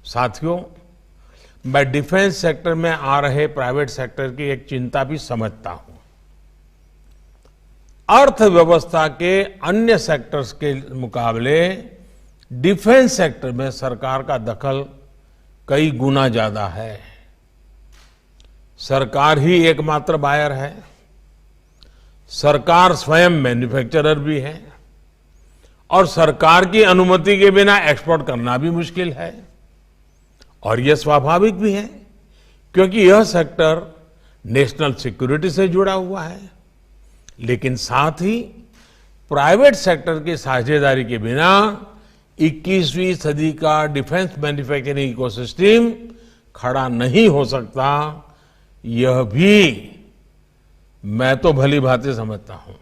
साथियों, मैं defence sector में आ रहे प्राइवेट सेक्टर की एक चिंता भी समझता हूं। अर्थव्यवस्था के अन्य सेक्टर्स के मुकाबले डिफेंस सेक्टर में सरकार का दखल कई गुना ज्यादा है। सरकार ही एकमात्र बायर है, सरकार स्वयं मैन्युफैक्चरर भी है और सरकार की अनुमति के बिना एक्सपोर्ट करना भी मुश्किल है। और यह स्वाभाविक भी है क्योंकि यह सेक्टर नेशनल सिक्योरिटी से जुड़ा हुआ है। लेकिन साथ ही प्राइवेट सेक्टर की साझेदारी के बिना 21वीं सदी का डिफेंस मैन्युफैक्चरिंग इकोसिस्टम खड़ा नहीं हो सकता। यह भी मैं तो भली भांति समझता हूं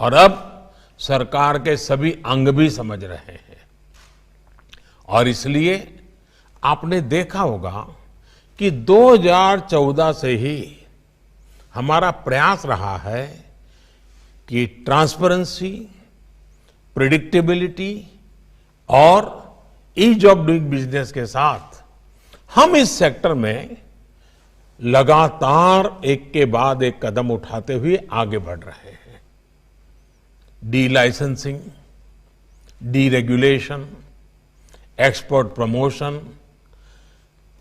और अब सरकार के सभी अंग भी समझ रहे हैं। और इसलिए आपने देखा होगा कि 2014 से ही हमारा प्रयास रहा है कि ट्रांसपेरेंसी, प्रेडिक्टेबिलिटी और ईज ऑफ डूइंग बिजनेस के साथ हम इस सेक्टर में लगातार एक के बाद एक कदम उठाते हुए आगे बढ़ रहे हैं। Delicensing, deregulation, export promotion,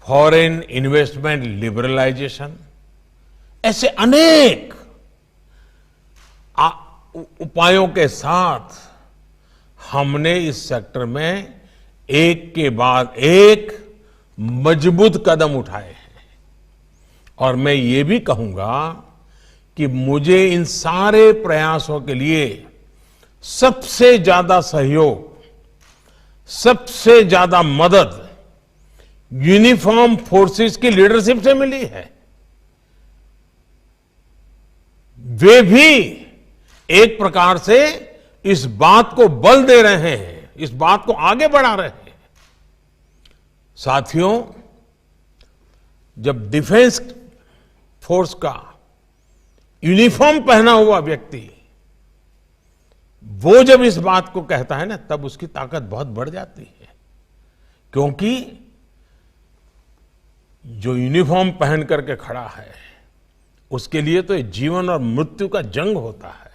foreign investment liberalization, ऐसे अनेक उपायों के साथ हमने इस सेक्टर में एक के बाद एक मजबूत कदम उठाए हैं। और मैं ये भी कहूंगा कि मुझे इन सारे प्रयासों के लिए सबसे ज्यादा सहयोग, सबसे ज्यादा मदद यूनिफॉर्म फोर्सेस की लीडरशिप से मिली है। वे भी एक प्रकार से इस बात को बल दे रहे हैं, इस बात को आगे बढ़ा रहे हैं। साथियों, जब डिफेंस फोर्स का यूनिफॉर्म पहना हुआ व्यक्ति वो जब इस बात को कहता है ना, तब उसकी ताकत बहुत बढ़ जाती है। क्योंकि जो यूनिफॉर्म पहन करके खड़ा है उसके लिए तो जीवन और मृत्यु का जंग होता है।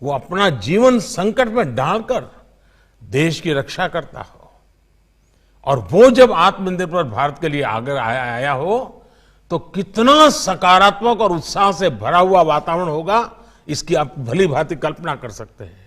वो अपना जीवन संकट में डालकर देश की रक्षा करता हो और वो जब आत्मनिर्भर भारत के लिए आगे आया हो तो कितना सकारात्मक और उत्साह से भरा हुआ वातावरण होगा, इसकी आप भली भांति कल्पना कर सकते हैं।